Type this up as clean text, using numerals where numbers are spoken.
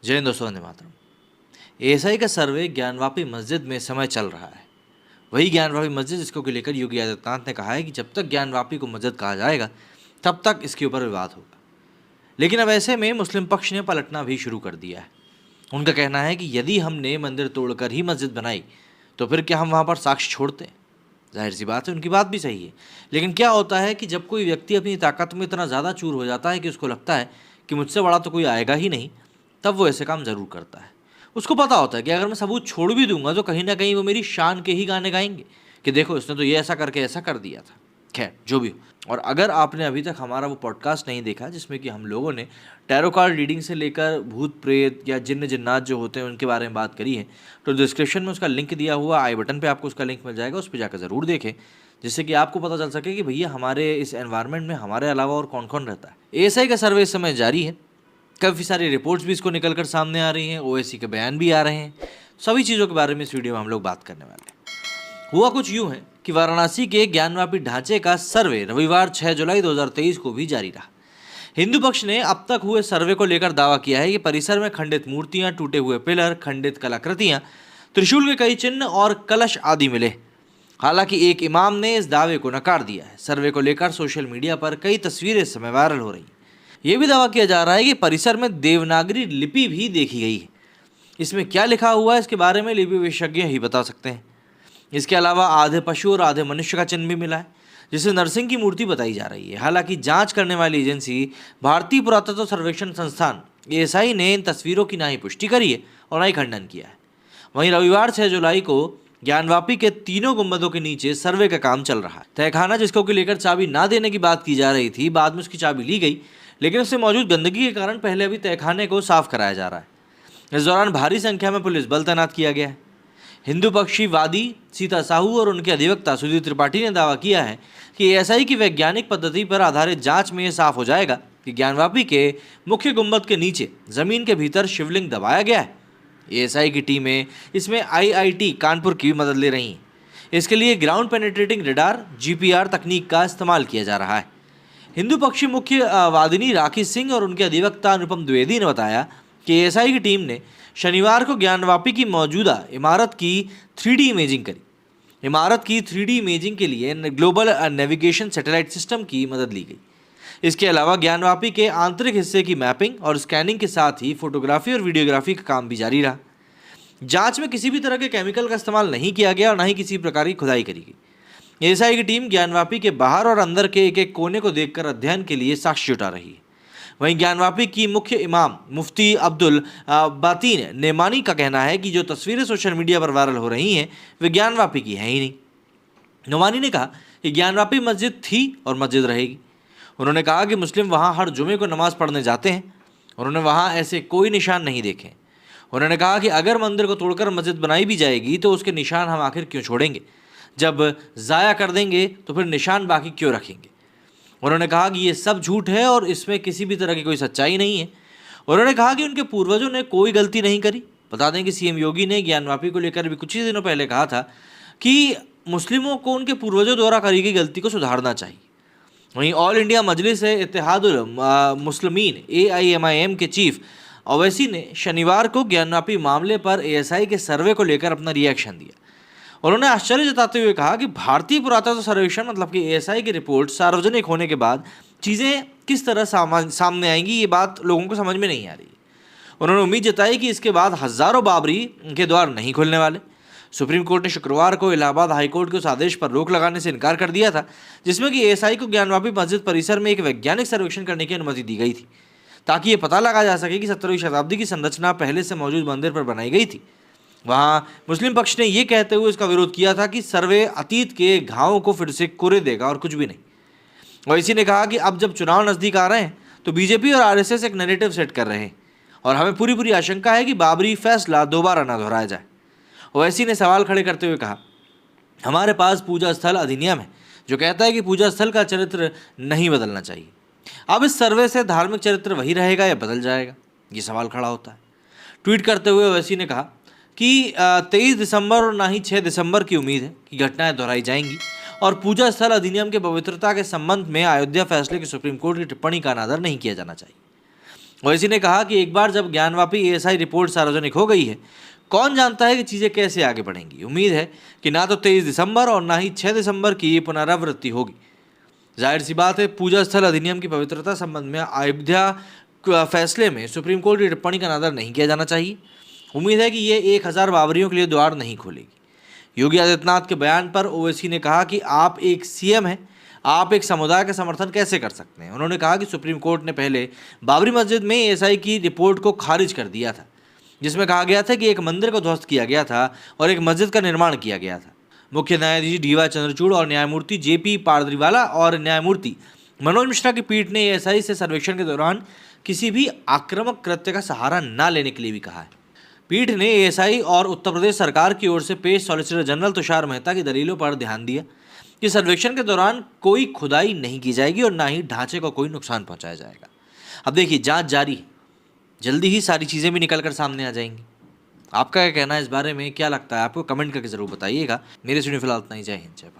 जय हिंद दोस्तों, वंदे मातरम। एएसआई का सर्वे ज्ञानवापी मस्जिद में समय चल रहा है। वही ज्ञानवापी मस्जिद जिसको लेकर योगी आदित्यनाथ ने कहा है कि जब तक ज्ञानवापी को मस्जिद कहा जाएगा तब तक इसके ऊपर विवाद होगा। लेकिन अब ऐसे में मुस्लिम पक्ष ने पलटना भी शुरू कर दिया है। उनका कहना है कि यदि हमने मंदिर तोड़कर ही मस्जिद बनाई तो फिर क्या हम वहाँ पर साक्ष्य छोड़ते हैं? जाहिर सी बात है, उनकी बात भी सही है। लेकिन क्या होता है कि जब कोई व्यक्ति अपनी ताकत में इतना ज़्यादा चूर हो जाता है कि उसको लगता है कि मुझसे बड़ा तो कोई आएगा ही नहीं, तब वो ऐसे काम ज़रूर करता है। उसको पता होता है कि अगर मैं सबूत छोड़ भी दूंगा तो कहीं ना कहीं वो मेरी शान के ही गाने गाएंगे कि देखो इसने तो ये ऐसा करके ऐसा कर दिया था। खैर, जो भी हो। और अगर आपने अभी तक हमारा वो पॉडकास्ट नहीं देखा जिसमें कि हम लोगों ने टैरो कार्ड रीडिंग से लेकर भूत प्रेत या जिन्न जिन्नात जो होते हैं उनके बारे में बात करी है, तो डिस्क्रिप्शन में उसका लिंक दिया हुआ, आई बटन पे आपको उसका लिंक मिल जाएगा, उस पर जाकर ज़रूर देखें, जिससे कि आपको पता चल सके कि भैया हमारे इस एनवायरनमेंट में हमारे अलावा और कौन कौन रहता है। एएसआई का सर्वे इस समय जारी है। काफ़ी सारी रिपोर्ट्स भी इसको निकल कर सामने आ रही हैं, ओएसी के बयान भी आ रहे हैं। सभी चीज़ों के बारे में इस वीडियो में हम लोग बात करने वाले हैं। हुआ कुछ यूँ है कि वाराणसी के ज्ञानवापी ढांचे का सर्वे रविवार 6 जुलाई 2023 को भी जारी रहा। हिंदू पक्ष ने अब तक हुए सर्वे को लेकर दावा किया है कि परिसर में खंडित मूर्तियां, टूटे हुए पिलर, खंडित कलाकृतियां, त्रिशूल के कई चिन्ह और कलश आदि मिले। हालांकि एक इमाम ने इस दावे को नकार दिया है। सर्वे को लेकर सोशल मीडिया पर कई तस्वीरें इस समय वायरल हो रही हैं। यह भी दावा किया जा रहा है कि परिसर में देवनागरी लिपि भी देखी गई है। इसमें क्या लिखा हुआ है इसके बारे में लिपि विशेषज्ञ ही बता सकते हैं। इसके अलावा आधे पशु और आधे मनुष्य का चिन्ह भी मिला है, जिसे नरसिंह की मूर्ति बताई जा रही है। हालांकि जांच करने वाली एजेंसी भारतीय पुरातत्व सर्वेक्षण संस्थान एएसआई ने इन तस्वीरों की ना ही पुष्टि करी है और ना ही खंडन किया है। वहीं रविवार 6 जुलाई को ज्ञानवापी के तीनों गुंबदों के नीचे सर्वे का काम चल रहा है। तहखाना जिसको लेकर चाबी ना देने की बात की जा रही थी, बाद में उसकी चाबी ली गई, लेकिन उससे मौजूद गंदगी के कारण पहले अभी तहखाने को साफ कराया जा रहा है। इस दौरान भारी संख्या में पुलिस बल तैनात किया गया है। हिंदू पक्षी वादी सीता साहू और उनके अधिवक्ता सुधीर त्रिपाठी ने दावा किया है कि एएसआई की वैज्ञानिक पद्धति पर आधारित जांच में यह साफ हो जाएगा कि ज्ञानवापी के मुख्य गुंबद के नीचे जमीन के भीतर शिवलिंग दबाया गया है। एएसआई की टीमें इसमें आईआईटी कानपुर की भी मदद ले रही हैं। इसके लिए ग्राउंड पेनिट्रेटिंग रडार जीपीआर तकनीक का इस्तेमाल किया जा रहा है। हिंदू पक्षी मुख्य वादिनी राखी सिंह और उनके अधिवक्ता अनुपम द्विवेदी ने बताया कि एएसआई की टीम ने शनिवार को ज्ञानवापी की मौजूदा इमारत की 3D इमेजिंग करी। इमारत की 3D इमेजिंग के लिए ग्लोबल नेविगेशन सैटेलाइट सिस्टम की मदद ली गई। इसके अलावा ज्ञानवापी के आंतरिक हिस्से की मैपिंग और स्कैनिंग के साथ ही फोटोग्राफी और वीडियोग्राफी का काम भी जारी रहा। जांच में किसी भी तरह के केमिकल का इस्तेमाल नहीं किया गया और न ही किसी प्रकार की खुदाई करी गई। एएसआई की टीम ज्ञानवापी के बाहर और अंदर के एक एक कोने को देखकर अध्ययन के लिए साक्ष्य जुटा रही है। वहीं ज्ञानवापी की मुख्य इमाम मुफ्ती अब्दुल बातीन नेमानी का कहना है कि जो तस्वीरें सोशल मीडिया पर वायरल हो रही हैं वे ज्ञानवापी की हैं ही नहीं। नेमानी ने कहा कि ज्ञानवापी मस्जिद थी और मस्जिद रहेगी। उन्होंने कहा कि मुस्लिम वहां हर जुमे को नमाज पढ़ने जाते हैं। उन्होंने वहां ऐसे कोई निशान नहीं देखे। उन्होंने कहा कि अगर मंदिर को तोड़कर मस्जिद बनाई भी जाएगी तो उसके निशान हम आखिर क्यों छोड़ेंगे? जब ज़ाया कर देंगे तो फिर निशान बाकी क्यों रखेंगे? उन्होंने कहा कि ये सब झूठ है और इसमें किसी भी तरह की कोई सच्चाई नहीं है। उन्होंने कहा कि उनके पूर्वजों ने कोई गलती नहीं करी। बता दें कि सीएम योगी ने ज्ञानवापी को लेकर भी कुछ ही दिनों पहले कहा था कि मुस्लिमों को उनके पूर्वजों द्वारा करी गई गलती को सुधारना चाहिए। वहीं ऑल इंडिया मजलिस इत्तेहादुल मुस्लिमीन AIMIM के चीफ ओवैसी ने शनिवार को ज्ञानवापी मामले पर एएसआई के सर्वे को लेकर अपना रिएक्शन दिया। उन्होंने आश्चर्य जताते हुए कहा कि भारतीय पुरातत्व सर्वेक्षण मतलब कि एएसआई की रिपोर्ट सार्वजनिक होने के बाद चीज़ें किस तरह सामने आएंगी, ये बात लोगों को समझ में नहीं आ रही। उन्होंने उम्मीद जताई कि इसके बाद हज़ारों बाबरी के द्वार नहीं खुलने वाले। सुप्रीम कोर्ट ने शुक्रवार को इलाहाबाद हाईकोर्ट के उस आदेश पर रोक लगाने से इनकार कर दिया था जिसमें कि एएसआई को ज्ञानवापी मस्जिद परिसर में एक वैज्ञानिक सर्वेक्षण करने की अनुमति दी गई थी, ताकि ये पता लगा जा सके कि 17वीं शताब्दी की संरचना पहले से मौजूद मंदिर पर बनाई गई थी। वहाँ मुस्लिम पक्ष ने यह कहते हुए इसका विरोध किया था कि सर्वे अतीत के घावों को फिर से कुरे देगा और कुछ भी नहीं। ओवैसी ने कहा कि अब जब चुनाव नज़दीक आ रहे हैं तो बीजेपी और आरएसएस एक नैरेटिव सेट कर रहे हैं और हमें पूरी आशंका है कि बाबरी फैसला दोबारा ना दोहराया जाए। ओवैसी ने सवाल खड़े करते हुए कहा, हमारे पास पूजा स्थल अधिनियम है जो कहता है कि पूजा स्थल का चरित्र नहीं बदलना चाहिए। अब इस सर्वे से धार्मिक चरित्र वही रहेगा या बदल जाएगा, ये सवाल खड़ा होता है। ट्वीट करते हुए ओवैसी ने कहा कि 23 दिसंबर और ना ही 6 दिसंबर की उम्मीद है कि घटनाएं दोहराई जाएंगी और पूजा स्थल अधिनियम के पवित्रता के संबंध में अयोध्या फैसले की सुप्रीम कोर्ट की टिप्पणी का अनादर नहीं किया जाना चाहिए। ओवैसी ने कहा कि एक बार जब ज्ञानवापी एएसआई रिपोर्ट सार्वजनिक हो गई है, कौन जानता है कि चीज़ें कैसे आगे बढ़ेंगी। उम्मीद है कि ना तो 23 दिसंबर और ना ही 6 दिसंबर की ये पुनरावृत्ति होगी। जाहिर सी बात है, पूजा स्थल अधिनियम की पवित्रता संबंध में अयोध्या फैसले में सुप्रीम कोर्ट की टिप्पणी का अनादर नहीं किया जाना चाहिए। उम्मीद है कि ये 1000 बाबरियों के लिए द्वार नहीं खोलेगी। योगी आदित्यनाथ के बयान पर ओवैसी ने कहा कि आप एक सीएम हैं, आप एक समुदाय का समर्थन कैसे कर सकते हैं। उन्होंने कहा कि सुप्रीम कोर्ट ने पहले बाबरी मस्जिद में एएसआई की रिपोर्ट को खारिज कर दिया था, जिसमें कहा गया था कि एक मंदिर को ध्वस्त किया गया था और एक मस्जिद का निर्माण किया गया था। मुख्य न्यायाधीश डीवाई चंद्रचूड़ और न्यायमूर्ति जेपी पारदरीवाला और न्यायमूर्ति मनोज मिश्रा की पीठ ने एएसआई से सर्वेक्षण के दौरान किसी भी आक्रामक कृत्य का सहारा न लेने के लिए भी कहा है। पीठ ने एएसआई और उत्तर प्रदेश सरकार की ओर से पेश सॉलिसिटर जनरल तुषार मेहता की दलीलों पर ध्यान दिया कि सर्वेक्षण के दौरान कोई खुदाई नहीं की जाएगी और ना ही ढांचे को कोई नुकसान पहुंचाया जाएगा। अब देखिए, जांच जारी है, जल्दी ही सारी चीज़ें भी निकल कर सामने आ जाएंगी। आपका क्या कहना है इस बारे में, क्या लगता है आपको, कमेंट करके जरूर बताइएगा। मेरे सुनिए फिलहाल इतना ही। जय हिंद, जय भारत।